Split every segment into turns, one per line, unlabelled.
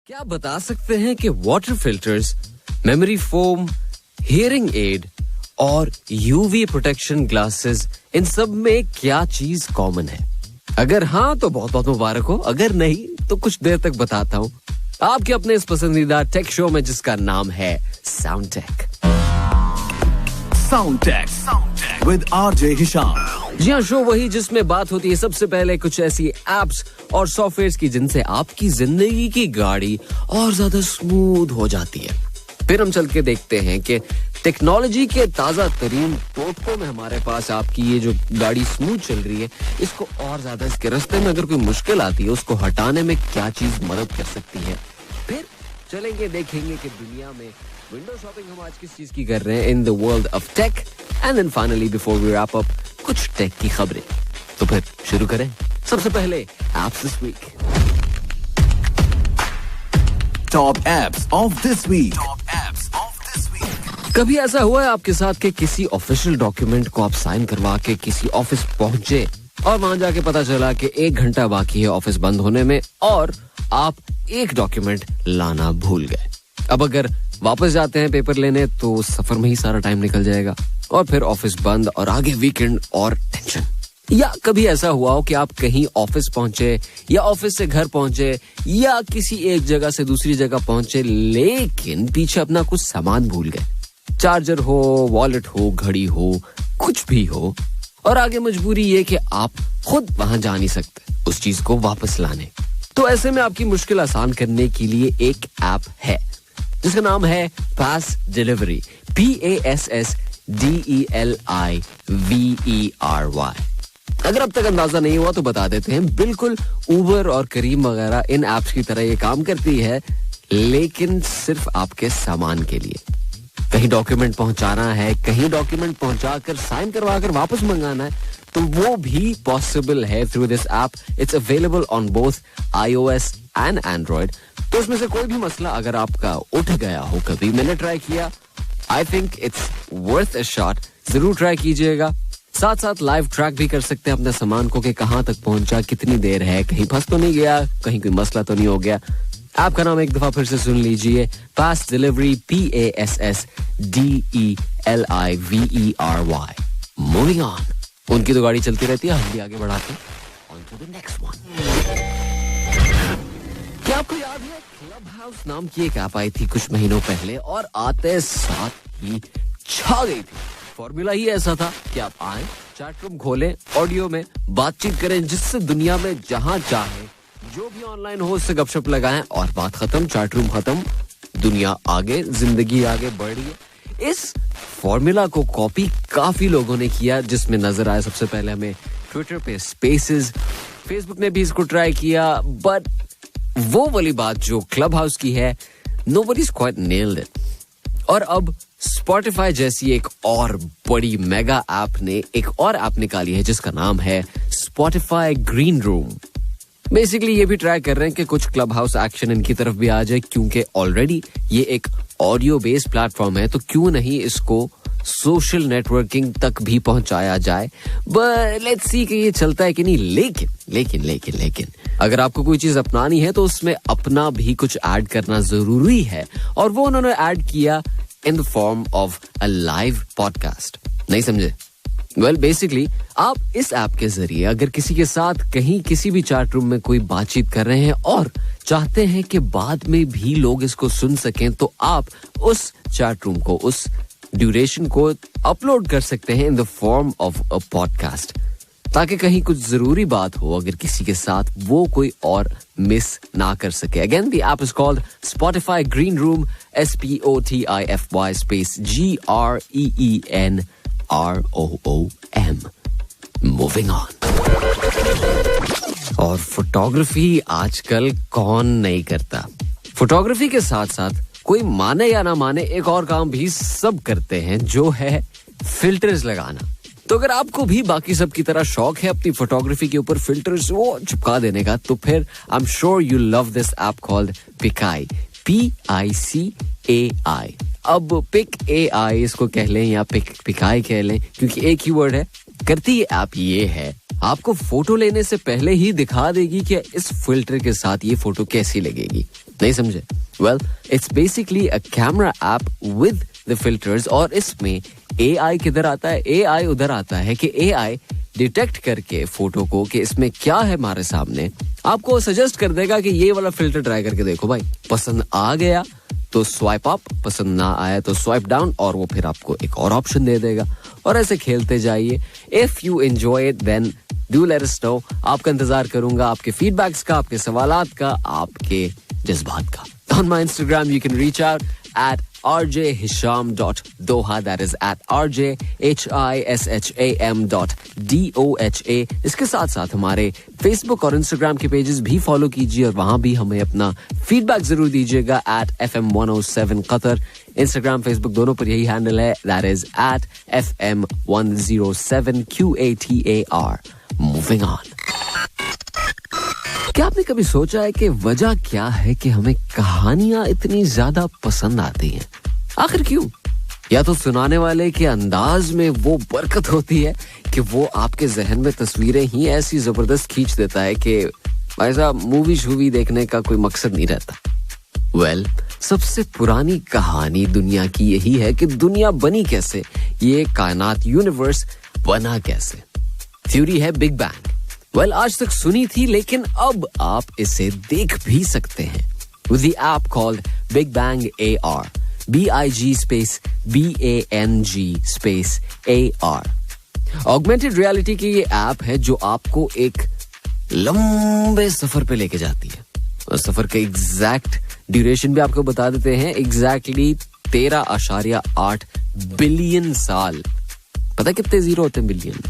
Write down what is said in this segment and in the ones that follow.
क्या बता सकते हैं कि water filters, memory foam, hearing aid और यूवी प्रोटेक्शन ग्लासेस, इन सब में क्या चीज कॉमन है? अगर हाँ तो बहुत बहुत मुबारक हो, अगर नहीं तो कुछ देर तक बताता हूँ आपके अपने इस पसंदीदा टेक शो में जिसका नाम है sound tech.
Sound tech with RJ Hisham.
जी हाँ, शो वही जिसमें बात होती है सबसे पहले कुछ ऐसी एप्स और सॉफ्टवेयर्स की जिनसे आपकी जिंदगी की गाड़ी और ज्यादा स्मूथ हो जाती है। फिर हम चल के देखते हैं कि टेक्नोलॉजी के ताजा तरीन टोटकों में हमारे पास आपकी ये जो गाड़ी स्मूथ चल रही है, इसको और ज्यादा, इसके रास्ते में अगर कोई मुश्किल आती है उसको हटाने में क्या चीज मदद कर सकती है। फिर चलेंगे देखेंगे कि दुनिया में विंडो शॉपिंग हम आज किस चीज की कर रहे हैं in the world of tech. And then finally before we wrap up कुछ टेक की खबरें। तो फिर शुरू करें। सबसे पहले apps this week.
Top apps of this week.
कभी ऐसा हुआ है आपके साथ कि किसी ऑफिशियल डॉक्यूमेंट को आप साइन करवा के किसी ऑफिस पहुंचे और वहां जाके पता चला कि 1 घंटा बाकी है ऑफिस बंद होने में और आप एक डॉक्यूमेंट लाना भूल गए? अब अगर वापस जाते हैं पेपर लेने तो सफर में ही सारा टाइम निकल जाएगा और फिर ऑफिस बंद और आगे वीकेंड और टेंशन। या कभी ऐसा हुआ हो कि आप कहीं ऑफिस पहुंचे या ऑफिस से घर पहुंचे या किसी एक जगह से दूसरी जगह पहुंचे लेकिन पीछे अपना कुछ सामान भूल गए, चार्जर हो, वॉलेट हो, घड़ी हो, कुछ भी हो, और आगे मजबूरी ये कि आप खुद वहां जा नहीं सकते उस चीज को वापस लाने। तो ऐसे में आपकी मुश्किल आसान करने के लिए एक ऐप है जिसका नाम है फास्ट डिलीवरी, PASSDELIVERY। अगर अब तक अंदाजा नहीं हुआ तो बता देते हैं, बिल्कुल उबर और करीम वगैरह इन एप्स की तरह ये काम करती है, लेकिन सिर्फ आपके सामान के लिए। कहीं डॉक्यूमेंट पहुंचाना है, कहीं डॉक्यूमेंट पहुंचाकर साइन करवाकर वापस मंगाना है, तो वो भी पॉसिबल है through this app. It's available on both iOS and Android। तो उसमें से कोई भी मसला अगर आपका उठ गया हो, कभी मैंने ट्राई किया, I think it's worth a shot, जरूर ट्राई कीजिएगा। साथ साथ लाइव ट्रैक भी कर सकते हैं अपने सामान को कि कहां तक पहुंचा, कितनी देर है, कहीं फंस तो नहीं गया, कहीं कोई मसला तो नहीं हो गया। ऐप का नाम एक दफा फिर से सुन लीजिए, fast delivery, PASSDELIVERY। Moving on, उनकी तो गाड़ी चलती रहती है, हम भी आगे बढ़ाते हैं। On to the next one. क्या आपको याद है क्लब हाउस नाम की एक ऐप आई थी कुछ महीनों पहले और आते साथ ही छा गई थी। फॉर्मूला ही ऐसा था कि आप आए, चैट रूम खोलें, ऑडियो में बातचीत करें जिससे दुनिया में जहां चाहे जो भी ऑनलाइन हो उससे गपशप लगाएं और बात खत्म, चैट रूम खत्म, दुनिया आगे, जिंदगी आगे बढ़ रही है। इस फॉर्मूला को कॉपी काफी लोगों ने किया, जिसमें नजर आया सबसे पहले हमें ट्विटर पे स्पेसेस, फेसबुक ने भी इसको ट्राई किया, बट वो वाली बात जो क्लब हाउस की है, nobody's quite nailed it। और अब स्पॉटिफाई जैसी एक और बड़ी मेगा ऐप ने एक और ऐप निकाली है जिसका नाम है स्पॉटिफाई ग्रीन रूम। बेसिकली ये भी ट्राई कर रहे हैं कि कुछ क्लब हाउस एक्शन इनकी तरफ भी आ जाए, क्योंकि ऑलरेडी ये एक ऑडियो बेस्ड प्लेटफॉर्म है, तो क्यों नहीं इसको सोशल नेटवर्किंग तक भी पहुंचाया जाए। बट लेट्स सी कि ये चलता है कि नहीं। लेकिन अगर आपको कोई चीज अपनानी है तो उसमें अपना भी कुछ ऐड करना जरूरी है, और वो उन्होंने ऐड किया in the form of a live podcast. नहीं समझे? वेल बेसिकली आप इस ऐप के जरिए अगर किसी के साथ कहीं किसी भी चैट रूम में कोई बातचीत कर रहे हैं और चाहते हैं कि बाद में भी लोग इसको सुन सकें, तो आप उस चैट रूम को, उस ड्यूरेशन को अपलोड कर सकते हैं in the form of a podcast, ताकि कहीं कुछ जरूरी बात हो अगर किसी के साथ, वो कोई और मिस ना कर सके। Again the app is called Spotify green room, SPOTIFY space GREENROOM। Moving on. और फोटोग्राफी आजकल कौन नहीं करता। फोटोग्राफी के साथ साथ कोई माने या ना माने एक और काम भी सब करते हैं, जो है फिल्टर्स लगाना। तो अगर आपको भी बाकी सब की तरह शौक है अपनी फोटोग्राफी के ऊपर फिल्टर्स वो चिपका देने का, तो फिर I am sure you love this app called PicAI, PICAI। अब पिक AI इसको कह लें या पिकाई कह लें, क्योंकि एक ही वर्ड है। करती ये ऐप ये है, आपको फोटो लेने से पहले ही दिखा देगी कि इस फिल्टर के साथ ये फोटो कैसी लगेगी। नहीं समझे? Well, it's basically a camera app with the filters और इसमें AI किधर आता है? AI उधर आता है कि AI डिटेक्ट करके फोटो को कि इसमें क्या है हमारे सामने, आपको सजेस्ट कर देगा कि ये वाला फिल्टर ट्राई करके देखो भाई, पसंद आ गया तो स्वाइप अप, पसंद ना आया तो स्वाइप डाउन, और वो फिर आपको एक और ऑप्शन दे देगा और ऐसे खेलते जाइए. If you enjoy it then do let us know. आपका इंतजार करूंगा, आपके फीडबैक्स का, आपके सवालात का, आपके जज्बात का. On my Instagram you can reach out at rjhisham.doha, that is at rjhisham.doha. इसके साथ साथ हमारे Facebook और Instagram के पेजेस भी फॉलो कीजिए और वहां भी हमें अपना फीडबैक जरूर दीजिएगा at FM107 Qatar. Instagram, Facebook दोनों पर यही हैंडल है, that is at FM107 QATAR. Moving on. क्या आपने कभी सोचा है कि वजह क्या है कि हमें कहानियां इतनी ज्यादा पसंद आती हैं? आखिर क्यों? या तो सुनाने वाले के अंदाज में वो बरकत होती है कि वो आपके जहन में तस्वीरें ही ऐसी जबरदस्त खींच देता है कि ऐसा मूवी देखने का कोई मकसद नहीं रहता. वेल, सबसे पुरानी कहानी दुनिया की यही है कि दुनिया बनी कैसे, ये कायनात यूनिवर्स बना कैसे. थ्योरी है बिग बैंग. वेल, आज तक सुनी थी लेकिन अब आप इसे देख भी सकते हैं with the app called Big Bang AR. BIG space BANG space AR. Augmented reality की ये ऐप है जो आपको एक लंबे सफर पे लेके जाती है. और सफर का एग्जैक्ट ड्यूरेशन भी आपको बता देते हैं. एग्जैक्टली 13.8 बिलियन साल. पता कितने जीरो होते हैं बिलियन?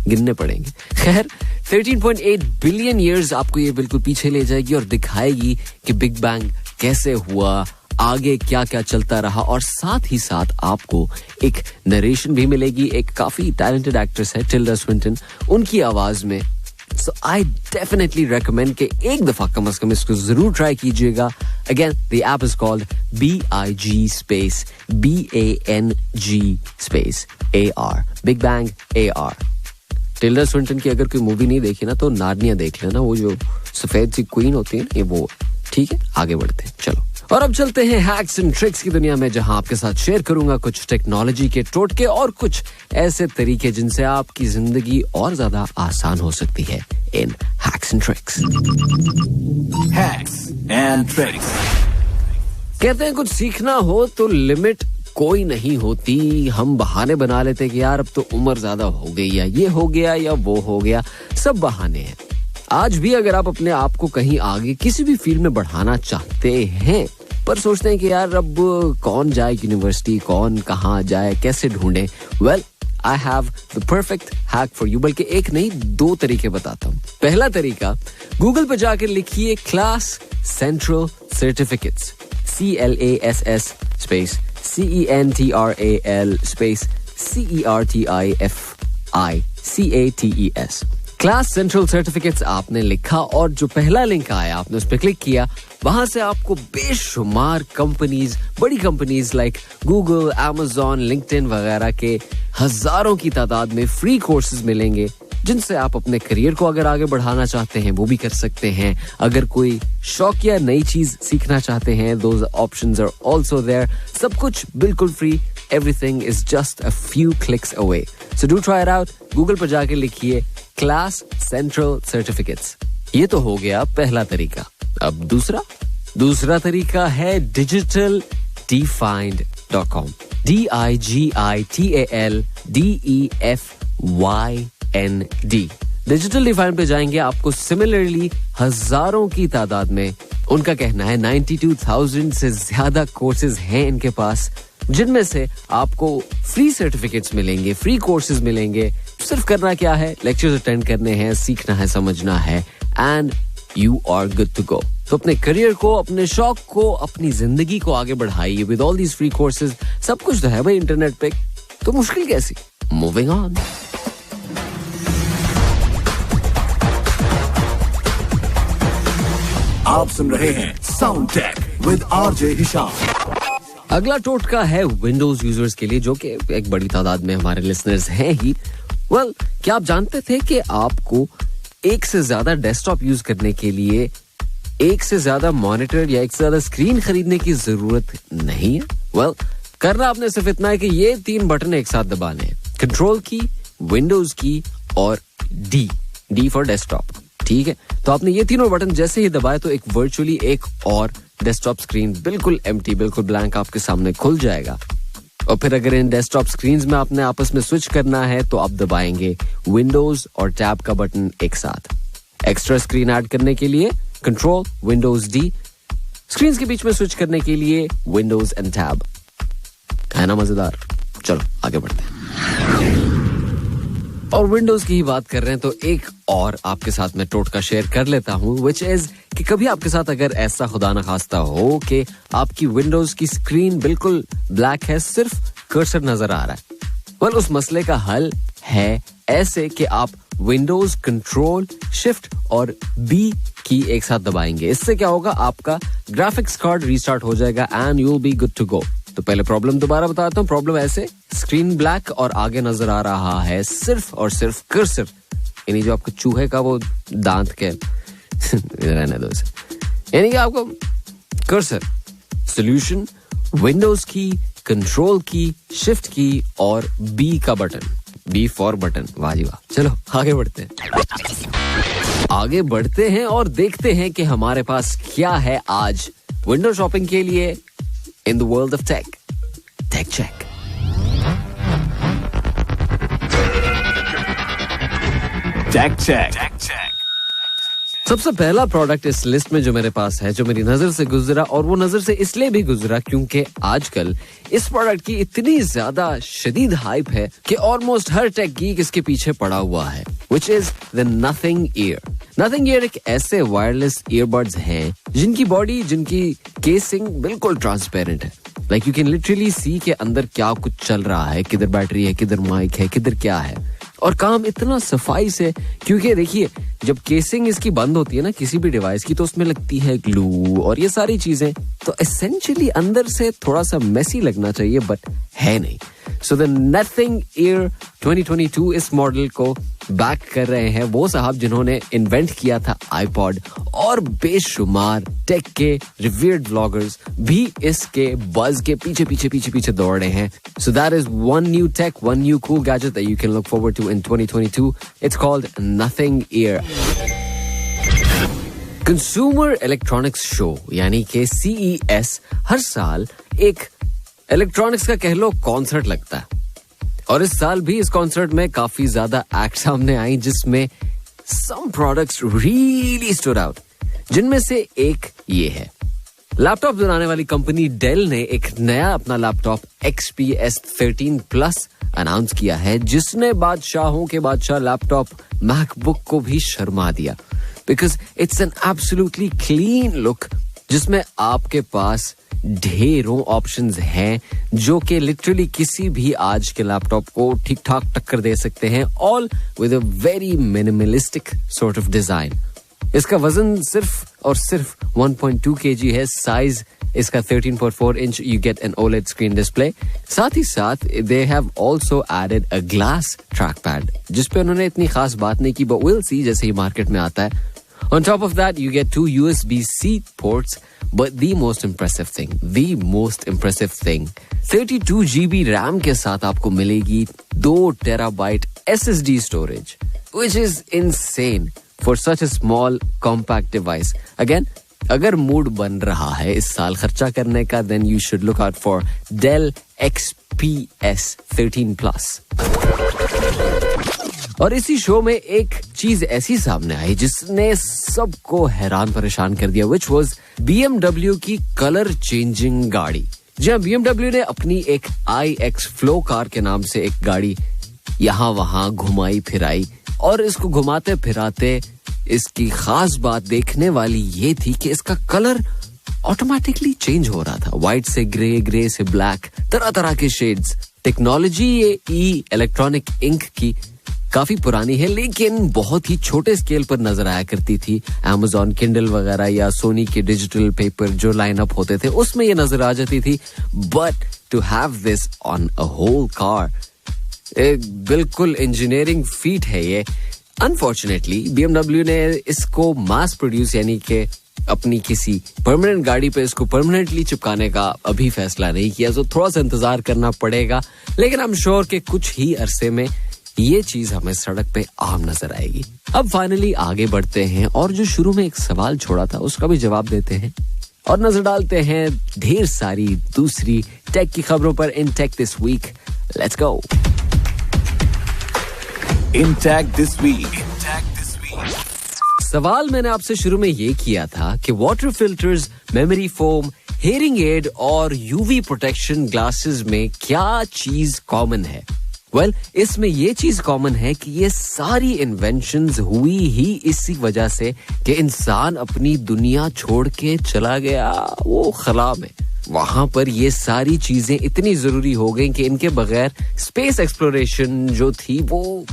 गिनने पड़ेंगे. खैर, 13.8 बिलियन ईयर्स आपको ये बिल्कुल पीछे ले जाएगी और दिखाएगी कि बिग बैंग कैसे हुआ, आगे क्या क्या चलता रहा, और साथ ही साथ आपको एक नरेशन भी मिलेगी. एक काफी टैलेंटेड एक्ट्रेस है टिल्डा स्विंटन, उनकी आवाज में. सो आई डेफिनेटली रेकमेंड कि एक दफा कम से कम इसको जरूर ट्राई कीजिएगा. Again, the app is called BIG space BANG space AR. Big bang AR. Tilde Swinton की अगर कोई मूवी नहीं देखी ना तो नार्निया देख लेना. वो जो सफेद सी क्वीन होती है ना, ये वो. ठीक है, आगे बढ़ते हैं. चलो, और अब चलते हैं हैक्स एंड ट्रिक्स की दुनिया में, जहां आपके साथ शेयर करूंगा कुछ टेक्नोलॉजी के टोटके और कुछ ऐसे तरीके जिनसे आपकी जिंदगी और ज्यादा आसान हो सकती है. इन hacks and tricks.
Hacks and tricks.
कहते हैं कुछ सीखना हो तो लिमिट कोई नहीं होती. हम बहाने बना लेते कि यार अब तो उम्र ज्यादा हो गई, या ये हो गया या वो हो गया. सब बहाने हैं. आज भी अगर आप अपने आप को कहीं आगे किसी भी फील्ड में बढ़ाना चाहते हैं, पर सोचते हैं कि यार अब कौन जाए यूनिवर्सिटी, कौन कहाँ जाए, कैसे ढूंढे. Well, I have the perfect hack for you. बल्कि एक नहीं, 2 तरीके बताता हूँ. पहला तरीका, गूगल पर जाकर लिखिए class central certificates, CLASS space CENTRAL space CERTIFICATES. Class central certificates आपने लिखा और जो पहला लिंक आया आपने उस पर क्लिक किया. वहां से आपको बेशुमार कंपनीज, बड़ी companies like Google, Amazon, LinkedIn वगैरह के हजारों की तादाद में फ्री कोर्सेज मिलेंगे जिनसे आप अपने करियर को अगर आगे बढ़ाना चाहते हैं वो भी कर सकते हैं. अगर कोई शौक या नई चीज सीखना चाहते हैं, those options are also there. सब कुछ बिल्कुल free. Everything is just a few clicks away. So do try it out. Google पर जाके लिखिए क्लास सेंट्रल सर्टिफिकेट्स. ये तो हो गया पहला तरीका. अब दूसरा तरीका है digitaldefined.com. DIGITALDEFYND. डिजिटल डिफाइंड पे जाएंगे, आपको सिमिलरली हजारों की तादाद में, उनका कहना है 92,000 से ज्यादा कोर्सेज हैं इनके पास, जिनमें से आपको फ्री सर्टिफिकेट्स मिलेंगे, फ्री कोर्सेज मिलेंगे. सिर्फ करना क्या है, लेक्चर्स अटेंड करने हैं, सीखना है, समझना है, and you are good to go. तो अपने करियर को, अपने शौक को, अपनी जिंदगी को आगे बढ़ाइए with all these free courses. सब कुछ तो है भाई इंटरनेट पे, तो मुश्किल कैसी. Moving on.
आप सुन रहे हैं sound tech with RJ Hisham.
अगला टोटका है विंडोज यूजर्स के लिए, जो कि एक बड़ी तादाद में हमारे लिसनर्स हैं ही. वेल, क्या आप जानते थे कि आपको एक से ज्यादा डेस्कटॉप यूज करने के लिए एक से ज्यादा मॉनिटर या एक से ज्यादा स्क्रीन खरीदने की जरूरत नहीं है? वेल, करना आपने सिर्फ इतना है कि ये 3 बटन एक साथ दबाने हैं, कंट्रोल की, विंडोज की और डी फॉर डेस्कटॉप. ठीक है, तो आपने ये तीनों बटन जैसे ही दबाए तो एक वर्चुअली एक और डेस्कटॉप स्क्रीन बिल्कुल एम्प्टी, बिल्कुल ब्लैंक आपके सामने खुल जाएगा. और फिर अगर इन डेस्कटॉप स्क्रीन्स में आपने आपस में स्विच करना है तो आप दबाएंगे विंडोज और टैब का बटन एक साथ. एक्स्ट्रा स्क्रीन ऐड करने के लिए कंट्रोल विंडोज डी, स्क्रीन के बीच में स्विच करने के लिए विंडोज एंड टैब. है ना मजेदार? चलो आगे बढ़ते हैं. और विंडोज की ही बात कर रहे हैं तो एक और आपके साथ मैं टोटका शेयर कर लेता हूं, विच इज कि कभी आपके साथ अगर ऐसा खुदा न खास्ता हो कि आपकी विंडोज की स्क्रीन बिल्कुल ब्लैक है, सिर्फ कर्सर नजर आ रहा है. वेल, उस मसले का हल है ऐसे कि आप विंडोज कंट्रोल शिफ्ट और बी की एक साथ दबाएंगे. इससे क्या होगा, आपका ग्राफिक्स कार्ड रीस्टार्ट हो जाएगा and you will be good to go. तो पहले प्रॉब्लम दोबारा बताता हूँ. प्रॉब्लम ऐसे, स्क्रीन ब्लैक और आगे नजर आ रहा है सिर्फ और सिर्फ कर्सर, यानी जो आपका चूहे का वो दांत के रहने दो इसे, यानी कि आपको कर्सर. सोल्यूशन विंडोज की, कंट्रोल की, शिफ्ट की और बी का बटन, बी फॉर बटन. वाह जी वाह. चलो आगे बढ़ते हैं और देखते हैं कि हमारे पास क्या है आज विंडो शॉपिंग के लिए in the world of tech. Tech check.
Tech check.
सबसे पहला प्रोडक्ट इस लिस्ट में जो मेरे पास है, जो मेरी नजर से गुजरा, और वो नजर से इसलिए भी गुजरा क्योंकि आजकल इस प्रोडक्ट की इतनी ज्यादा शदीद हाइप है कि ऑलमोस्ट हर टेक गीक इसके पीछे पड़ा हुआ है, which is the Nothing Ear. Nothing Ear एक ऐसे वायरलेस ईयरबड्स हैं जिनकी बॉडी, जिनकी केसिंग बिल्कुल ट्रांसपेरेंट है. Like you can literally see के अंदर क्या कुछ चल रहा है, किधर बैटरी है, किधर माइक है, किधर क्या है. और काम इतना सफाई से, क्योंकि देखिए जब केसिंग इसकी बंद होती है ना किसी भी डिवाइस की, तो उसमें लगती है ग्लू और ये सारी चीजें, तो एसेंशियली अंदर से थोड़ा सा मेसी लगना चाहिए, बट है नहीं. सो द नथिंग ईयर 2022 इस मॉडल को बैक कर रहे हैं वो साहब जिन्होंने इन्वेंट किया था आईपॉड, और बेशुमार टेक के रिवीयर्ड व्लॉगर्स भी इसके बज के पीछे दौड़ रहे हैं. So that is one new tech, one new cool gadget that you can look forward to in 2022. It's called nothing ear. Consumer electronics show यानी कि CES हर साल एक इलेक्ट्रॉनिक्स का कह लो कॉन्सर्ट लगता है, और इस साल भी इस कॉन्सर्ट में काफी ज्यादा एक्ट सामने आई जिसमें some products really stood out, जिनमें से एक ये है. लैपटॉप बनाने वाली कंपनी डेल ने एक नया अपना लैपटॉप XPS 13 Plus अनाउंस किया है, जिसने बादशाहों के बादशाह लैपटॉप मैकबुक को भी शर्मा दिया, because it's an absolutely clean look जिसमें आपके पास ढेरों ऑप्शंस हैं जो कि लिटरली किसी भी आज के लैपटॉप को ठीक ठाक टक्कर दे सकते हैं, all with a very minimalistic sort of design. इसका वजन सिर्फ और सिर्फ 1.2 kg है. साइज इसका 13.4 inch. You get an OLED screen display. साथ ही साथ they have also added a glass track pad जिस पे उन्होंने इतनी खास बात नहीं की, बट विल सी जैसे ही मार्केट में आता है. On top of that, you get 2 USB-C ports, but the most impressive thing, 32 GB RAM के साथ आपको मिलेगी 2 TB SSD storage, which is insane for such a small compact device. Again, अगर mood बन रहा है इस साल खर्चा करने का, then you should look out for Dell XPS 13 Plus. और इसी शो में एक चीज ऐसी सामने आई जिसने सबको हैरान परेशान कर दिया, which was BMW की कलर चेंजिंग गाड़ी. जहाँ BMW ने अपनी एक iX Flow कार के नाम से एक गाड़ी यहाँ वहां घुमाई फिराई, और इसको घुमाते फिराते इसकी खास बात देखने वाली ये थी कि इसका कलर ऑटोमेटिकली चेंज हो रहा था. व्हाइट से ग्रे, ग्रे से ब्लैक, तरह तरह के शेड्स. टेक्नोलॉजी ये इलेक्ट्रॉनिक इंक की काफी पुरानी है, लेकिन बहुत ही छोटे स्केल पर नजर आया करती थी. Amazon Kindle वगैरह या सोनी के डिजिटल पेपर जो लाइन अप होते थे उसमें ये नजर आ जाती थी. But to have this on a whole car, एक बिल्कुल इंजीनियरिंग फीट है ये. अनफॉर्चुनेटली BMW ने इसको मास प्रोड्यूस यानी कि अपनी किसी परमानेंट गाड़ी पे इसको परमानेंटली चिपकाने का अभी फैसला नहीं किया, तो थोड़ा सा इंतजार करना पड़ेगा, लेकिन आई एम श्योर कि कुछ ही अरसे में ये चीज हमें सड़क पे आम नजर आएगी। अब फाइनली आगे बढ़ते हैं और जो शुरू में एक सवाल छोड़ा था उसका भी जवाब देते हैं और नजर डालते हैं ढेर सारी दूसरी टेक की खबरों पर in tech this week. Let's go.
In Tech This Week.
सवाल मैंने आपसे शुरू में ये किया था कि water filters, memory foam, hearing aid और यूवी प्रोटेक्शन ग्लासेस में क्या चीज कॉमन है। वेल, इसमें ये चीज कॉमन है कि ये सारी इन्वेंशंस हुई ही इसी वजह से कि इंसान अपनी दुनिया छोड़ के चला गया वो खला में। वहां पर ये सारी चीजें इतनी जरूरी हो गई कि इनके बगैर स्पेस एक्सप्लोरेशन जो थी वो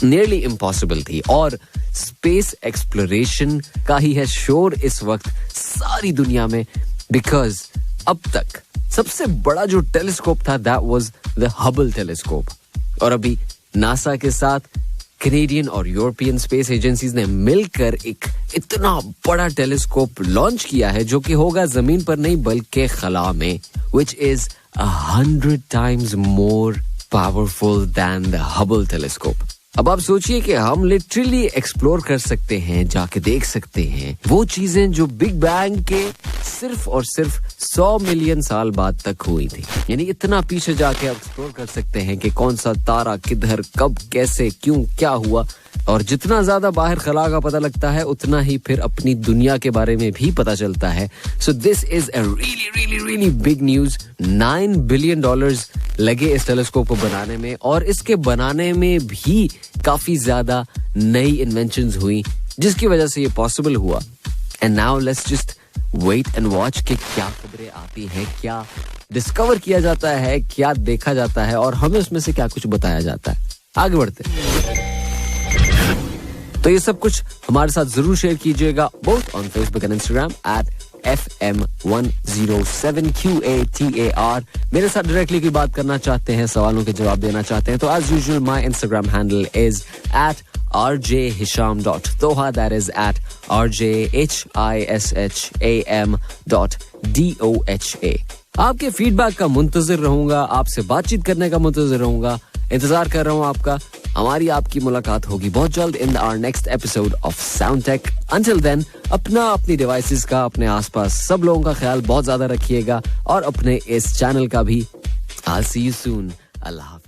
नियरली इम्पॉसिबल थी। और स्पेस एक्सप्लोरेशन का ही है शोर इस वक्त सारी दुनिया में, बिकॉज अब तक सबसे बड़ा जो टेलीस्कोप था that was the Hubble telescope, और अभी नासा के साथ कैनेडियन और यूरोपियन स्पेस एजेंसीज ने मिलकर एक इतना बड़ा टेलीस्कोप लॉन्च किया है जो कि होगा जमीन पर नहीं बल्कि खला में, which is 100 times more powerful than the Hubble telescope. अब आप सोचिए कि हम लिटरली एक्सप्लोर कर सकते हैं, जाके देख सकते हैं वो चीजें जो बिग बैंग के सिर्फ और सिर्फ 100 मिलियन साल बाद तक हुई थी। यानी इतना पीछे जाके एक्सप्लोर कर सकते हैं कि कौन सा तारा किधर कब कैसे क्यों क्या हुआ। और जितना ज्यादा बाहर खला का पता लगता है उतना ही फिर अपनी दुनिया के बारे में भी पता चलता है। So this is a really big news. $9 billion लगे इस टेलीस्कोप को बनाने में, और इसके बनाने में भी काफी ज्यादा नई इन्वेंशंस हुई जिसकी वजह से ये पॉसिबल हुआ। And now let's just wait and watch कि क्या खबरें आती हैं, क्या डिस्कवर किया जाता है, क्या देखा जाता है और हमें उसमें से क्या कुछ बताया जाता है। आगे बढ़ते हैं। तो ये सब कुछ हमारे साथ जरूर शेयर कीजिएगा, both on Facebook and Instagram @FM107QATAR। मेरे साथ डायरेक्टली की बात करना चाहते हैं, सवालों के जवाब देना चाहते हैं, तो as usual my Instagram handle is @rjhisham.toha, that is @rjhisham.doha। आपके फीडबैक का मुंतजिर रहूंगा, आपसे बातचीत करने का मुंतजिर रहूंगा, इंतजार कर रहा हूं आपका। हमारी आपकी मुलाकात होगी बहुत जल्द in our next episode of sound tech. Until then अपनी डिवाइसेस का, अपने आसपास सब लोगों का ख्याल बहुत ज्यादा रखिएगा और अपने इस चैनल का भी। I'll see you soon. Allah